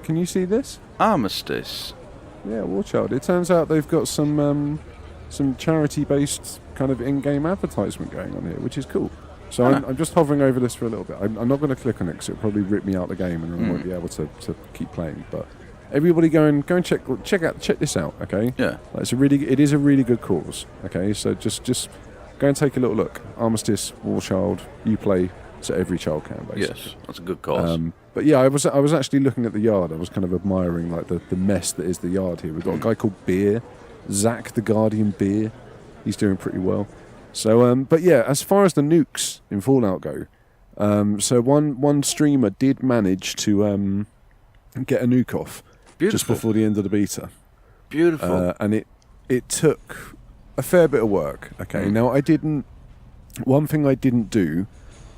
Can you see this? Armistice. Yeah, War Child. It turns out they've got some charity-based kind of in-game advertisement going on here, which is cool. So I'm just hovering over this for a little bit. I'm not going to click on it because it'll probably rip me out the game and I won't be able to keep playing. But everybody go and check this out, okay? Yeah. It is a really good cause, okay? So just go and take a little look. Armistice, War Child, you play so every child can, basically. Yes, that's a good cause. But yeah, I was actually looking at the yard. I was kind of admiring like the mess that is the yard here. We've got a guy called Beer, Zach the Guardian Beer. He's doing pretty well. So, but yeah, as far as the nukes in Fallout go, so one streamer did manage to get a nuke off just before the end of the beta. Beautiful. And it took a fair bit of work. Okay, now one thing I didn't do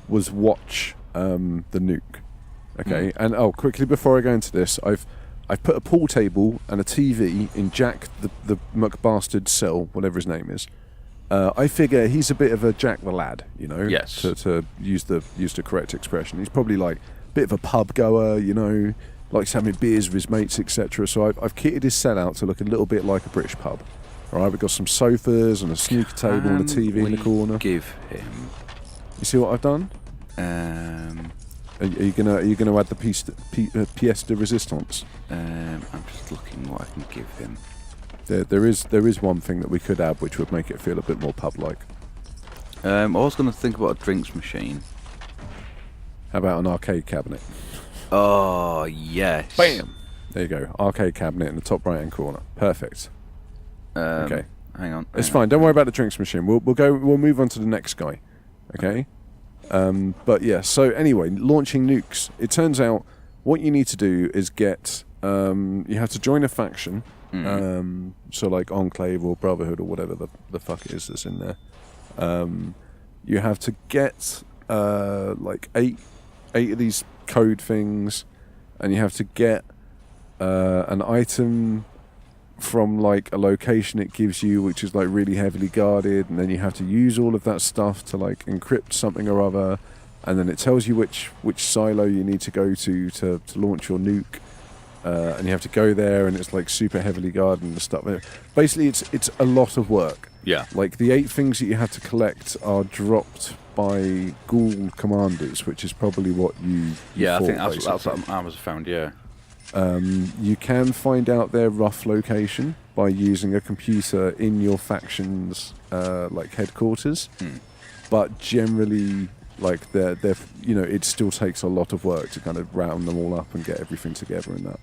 was watch the nuke. Okay, and quickly before I go into this, I've put a pool table and a TV in Jack the McBastard cell, whatever his name is. I figure he's a bit of a Jack the lad, you know. Yes. To use the correct expression, he's probably like a bit of a pub goer, you know, likes having beers with his mates, etc. So I've kitted his cell out to look a little bit like a British pub. All right, we've got some sofas and a snooker table and a TV in the corner. Give him. You see what I've done? Are you gonna add the pièce de résistance? I'm just looking what I can give him. There is one thing that we could add which would make it feel a bit more pub-like. I was going to think about a drinks machine. How about an arcade cabinet? Oh yes. Bam. There you go. Arcade cabinet in the top right-hand corner. Perfect. Okay. Hang on. It's fine. Don't worry about the drinks machine. We'll move on to the next guy. Okay. But yeah. So anyway, launching nukes. It turns out what you need to do is get. You have to join a faction. So like Enclave or Brotherhood or whatever the fuck it is that's in there. You have to get like eight of these code things, and you have to get an item from like a location it gives you, which is like really heavily guarded, and then you have to use all of that stuff to like encrypt something or other, and then it tells you which silo you need to go to launch your nuke. And you have to go there, and it's like super heavily guarded and stuff. Basically, it's a lot of work. Yeah. Like the 8 things that you have to collect are dropped by ghoul commanders, which is probably what you I thought, think that's what I was found. Yeah. You can find out their rough location by using a computer in your faction's like headquarters, but generally. Like they're it still takes a lot of work to kind of round them all up and get everything together in that.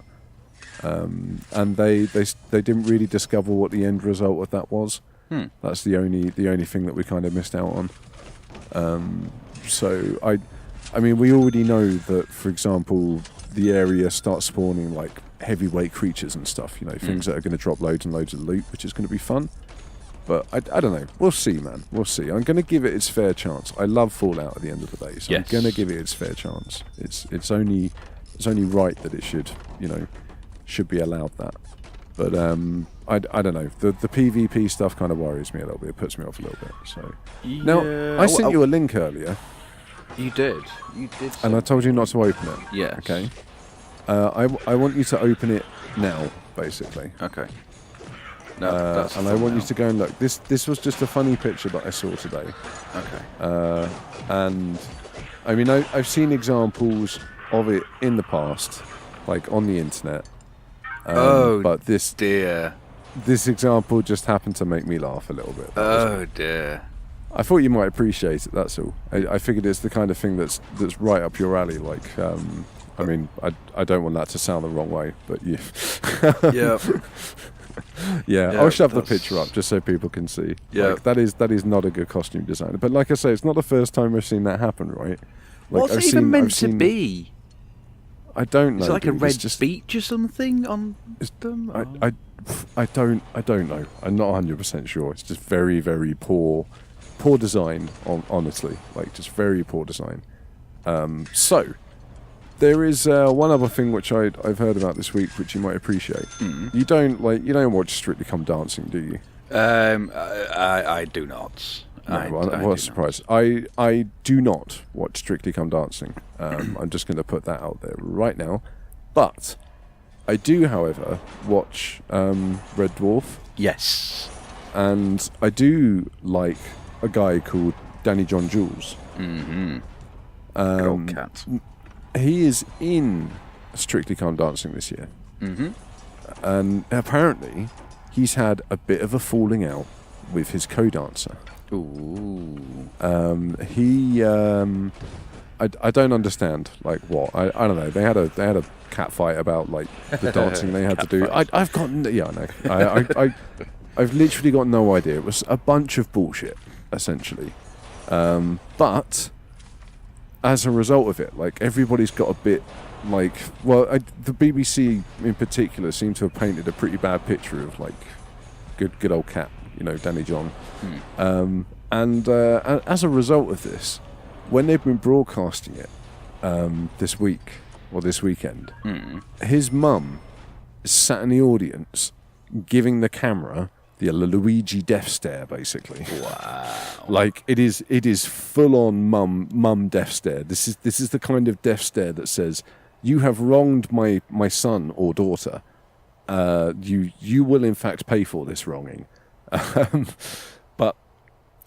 And they didn't really discover what the end result of that was. That's the only thing that we kind of missed out on. So I mean we already know that, for example, the area starts spawning like heavyweight creatures and stuff. You know, things that are going to drop loads and loads of loot, which is going to be fun. But I don't know. We'll see, man. We'll see. I'm going to give it its fair chance. I love Fallout at the end of the day, so yes. I'm going to give it its fair chance. It's only right that it should be allowed that. But I don't know. The PvP stuff kind of worries me a little bit. It puts me off a little bit. So now I sent you a link earlier. You did. And I told you not to open it. Yes. Okay. I want you to open it now, basically. Okay. No, and I want you to go and look. This was just a funny picture that I saw today. Okay. And I mean, I've seen examples of it in the past, like on the internet. But this example just happened to make me laugh a little bit. Oh dear. I thought you might appreciate it. That's all. I figured it's the kind of thing that's right up your alley. Like, I mean, I don't want that to sound the wrong way, but you. Yeah. Yeah, I'll shove the picture up just so people can see. Yeah, like, that is not a good costume designer. But like I say, it's not the first time I've seen that happen, right? Like, what's it even meant to be? I don't know. Is it like a red beach or something on them? I don't know. I'm not 100% sure. It's just very, very poor design. Honestly, like just very poor design. So. There is one other thing which I've heard about this week, which you might appreciate. You don't watch Strictly Come Dancing, do you? I do not. What a surprise! I do not watch Strictly Come Dancing. I'm just going to put that out there right now. But I do, however, watch Red Dwarf, Yes. and I do like a guy called Danny John Jules. Mm-hmm. Good old cat. He is in Strictly Come Dancing this year. Mm-hmm. And apparently, he's had a bit of a falling out with his co-dancer. Ooh. I don't understand, like, what. I don't know. They had a cat fight about, like, the dancing they had to do. I've got I've literally got no idea. It was a bunch of bullshit, essentially. But as a result of it, like, everybody's got a bit, like, well, the BBC in particular seem to have painted a pretty bad picture of, like, good old cat, Danny John. And as a result of this, when they've been broadcasting it this week or this weekend, his mum sat in the audience giving the camera the Luigi death stare, basically. Wow. Like, it is full on mum death stare. This is the kind of death stare that says, you have wronged my son or daughter. You will in fact pay for this wronging. But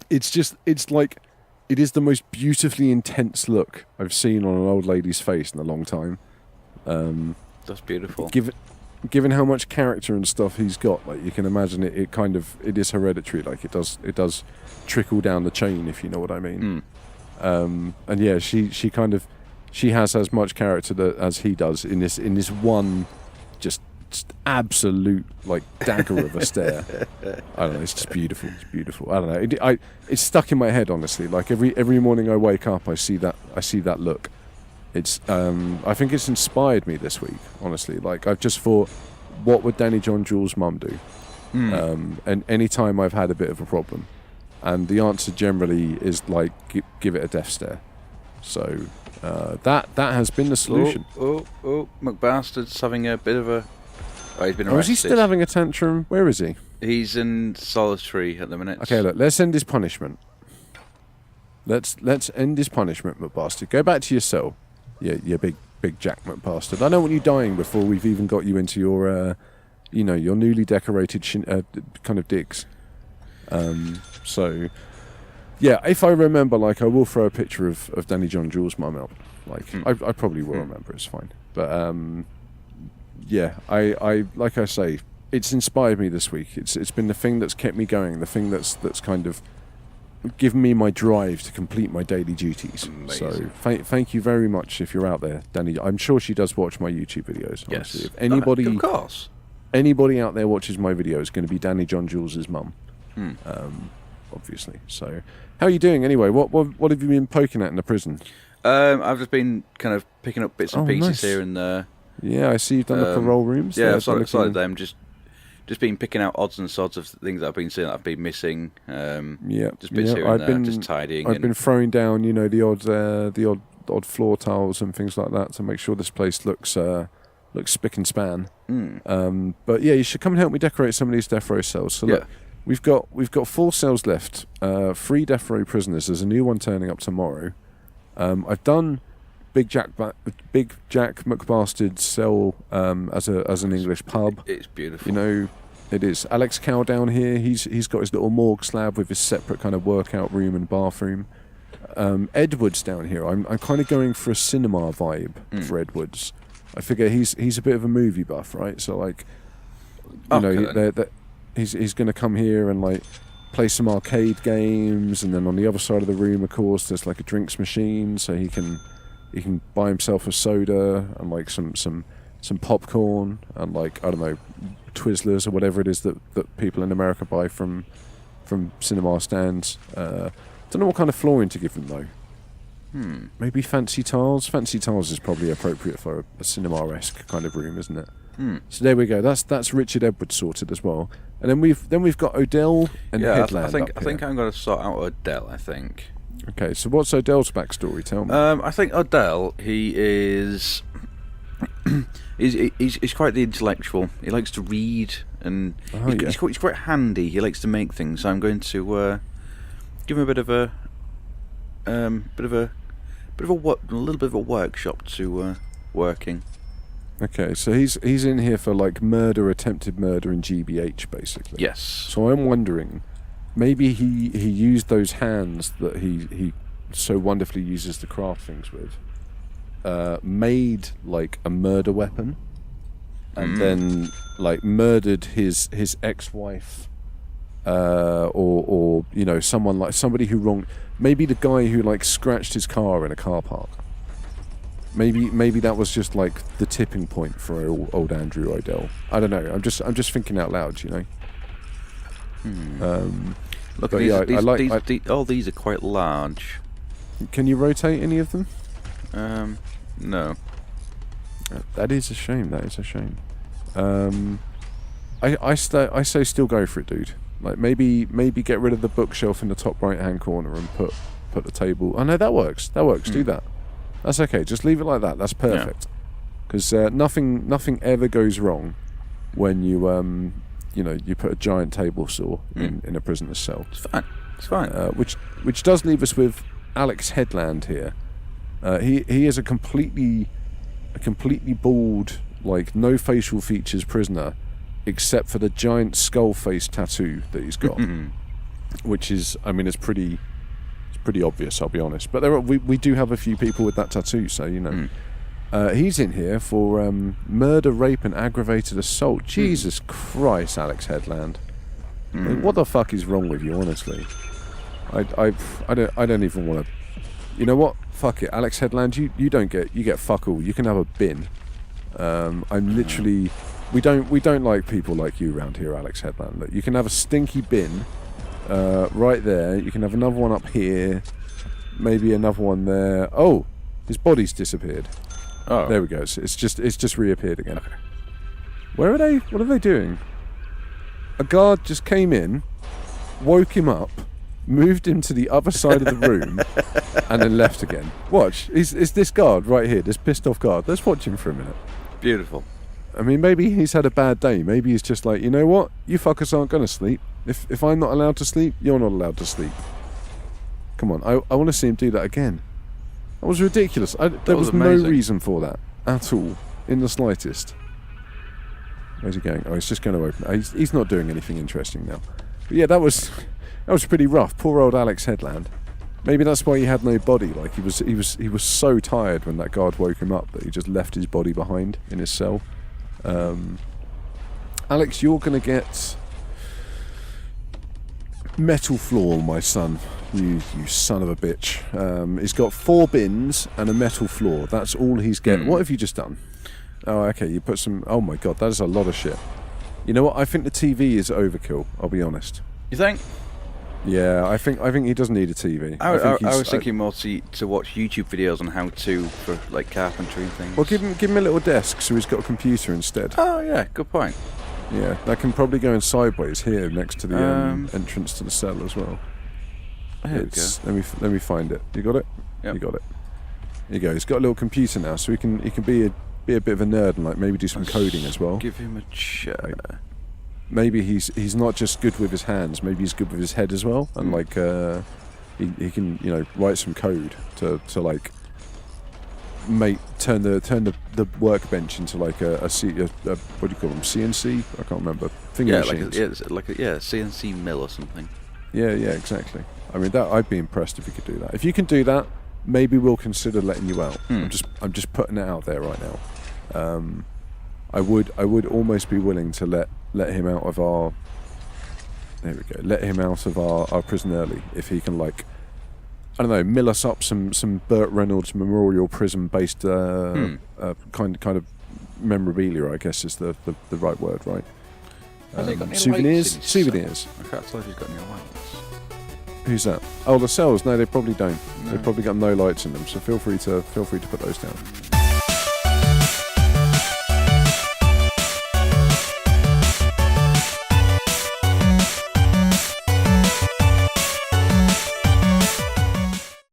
it's like, it is the most beautifully intense look I've seen on an old lady's face in a long time. That's beautiful. Given how much character and stuff he's got, like, you can imagine it is hereditary. Like, it does trickle down the chain, if you know what I mean. And yeah, she has as much character as he does in this one just absolute, like, dagger of a stare. I don't know. It's just beautiful. It's beautiful. I don't know. It's stuck in my head, honestly. Like, every morning I wake up, I see that look. It's I think it's inspired me this week, honestly. Like, I've just thought, what would Danny John Jules' mum do? And any time I've had a bit of a problem, and the answer generally is, like, give it a death stare. So that has been the solution. Oh, McBastard's having a bit of a... Oh, he's been arrested. Oh, is he still having a tantrum? Where is he? He's in solitary at the minute. Okay, look, let's end his punishment. Let's end his punishment, McBastard. Go back to your cell. Yeah, you big Jack McBastard. I don't want you dying before we've even got you into your, your newly decorated kind of digs. So, yeah, if I remember, like, I will throw a picture of Danny John Jules' mum out. Like, I probably will remember. It's fine. But yeah, I like I say, it's inspired me this week. It's been the thing that's kept me going. The thing that's kind of given me my drive to complete my daily duties. Amazing. So thank you very much if you're out there, Danny. I'm sure she does watch my YouTube videos. Honestly. Yes. If anybody, of course. Anybody out there watches my videos, going to be Danny John Jules' mum. Obviously. So, how are you doing anyway? What have you been poking at in the prison? I've just been kind of picking up bits and pieces nice. Here and there. Yeah, I see you've done the parole rooms. Yeah, I've started them. Just been picking out odds and sods of things that I've been seeing that I've been missing. Just bits here and there, just tidying. I've been throwing down, the odd floor tiles and things like that to make sure this place looks spick and span. But yeah, you should come and help me decorate some of these death row cells. So look, we've got 4 cells left. 3 death row prisoners. There's a new one turning up tomorrow. I've done Big Jack McBastard's cell as an English pub. It's beautiful. It is. Alex Cow down here, he's got his little morgue slab with his separate kind of workout room and bathroom. Edward's down here. I'm kind of going for a cinema vibe for Edward's. I figure he's a bit of a movie buff, right? So, like, he's going to come here and, like, play some arcade games, and then on the other side of the room, of course, there's, like, a drinks machine, so he can buy himself a soda and, like, some popcorn and, like, I don't know, Twizzlers or whatever it is that people in America buy from cinema stands. Don't know what kind of flooring to give them though. Maybe fancy tiles. Fancy tiles is probably appropriate for a cinema-esque kind of room, isn't it? So there we go. That's Richard Edwards sorted as well. And then we've got Odell and Headland. I think I'm going to sort out Odell. I think. Okay, so what's Odell's backstory? Tell me. I think Odell, he is. He's quite the intellectual. He likes to read, and he's quite handy. He likes to make things. So I'm going to give him a little bit of a workshop to working. Okay, so he's in here for like murder, attempted murder, and GBH basically. Yes. So I'm wondering, maybe he used those hands that he so wonderfully uses to craft things with, made like a murder weapon, and then like murdered his ex-wife, or you know, somebody who wronged. Maybe the guy who like scratched his car in a car park. Maybe that was just like the tipping point for old Andrew Odell. I don't know. I'm just thinking out loud, you know. Look, all these are quite large. Can you rotate any of them? No. That is a shame. That is a shame. I say still go for it, dude. Like maybe get rid of the bookshelf in the top right hand corner and put the table. Oh no, that works. Do that. That's okay. Just leave it like that. That's perfect. Because nothing ever goes wrong when you you put a giant table saw in a prisoner's cell. It's fine. Which does leave us with Alex Headland here. He is a completely bald, like no facial features prisoner, except for the giant skull face tattoo that he's got, which is, I mean, it's pretty obvious. I'll be honest, but we do have a few people with that tattoo, so you know. He's in here for murder, rape, and aggravated assault. Jesus Christ, Alex Headland. Like, what the fuck is wrong with you, honestly? I don't even want to. You know what? Fuck it, Alex Headland. You get fuck all. You can have a bin. I'm literally. We don't like people like you around here, Alex Headland. Look, you can have a stinky bin right there. You can have another one up here. Maybe another one there. Oh, his body's disappeared. Oh, there we go. It's just reappeared again. Okay. Where are they? What are they doing? A guard just came in, woke him up, moved him to the other side of the room, and then left again. Watch. It's this guard right here, this pissed off guard. Let's watch him for a minute. Beautiful. I mean, maybe he's had a bad day. Maybe he's just like, you know what? You fuckers aren't going to sleep. If I'm not allowed to sleep, you're not allowed to sleep. Come on. I want to see him do that again. That was ridiculous. There was no reason for that at all, in the slightest. Where's he going? Oh, he's just going to open. He's not doing anything interesting now. But yeah, that was pretty rough. Poor old Alex Headland. Maybe that's why he had no body. Like he was so tired when that guard woke him up that he just left his body behind in his cell. Alex, you're going to get metal floor, my son. You son of a bitch. He's got 4 bins and a metal floor. That's all he's getting. What have you just done? Oh, okay. You put some. Oh my god, that is a lot of shit. You know what? I think the TV is overkill. I'll be honest. You think? Yeah, I think he doesn't need a TV. I was thinking more to watch YouTube videos on how to for like carpentry and things. Well, give him a little desk so he's got a computer instead. Oh yeah, good point. Yeah, that can probably go in sideways here next to the entrance to the cell as well. There we go. Let me find it. You got it? Yep. You got it. There you go. He's got a little computer now, so he can be a bit of a nerd and like maybe do some coding as well. Give him a chair. Like, maybe he's not just good with his hands. Maybe he's good with his head as well, and like he can write some code to like turn the workbench into like a what do you call them, CNC? I can't remember. Finger machines. Like a CNC mill or something. Yeah, exactly. I mean, I'd be impressed if you could do that. If you can do that, maybe we'll consider letting you out. I'm just putting it out there right now. I would almost be willing to let him out of our. There we go. Let him out of our prison early if he can, like, I don't know, mill us up some Burt Reynolds Memorial Prison based kind of memorabilia, I guess is the right word, right? Has he got any souvenirs. I can't tell if he's got any lights. Who's that? Oh, the cells. No, they probably don't. No. They've probably got no lights in them. So feel free to put those down.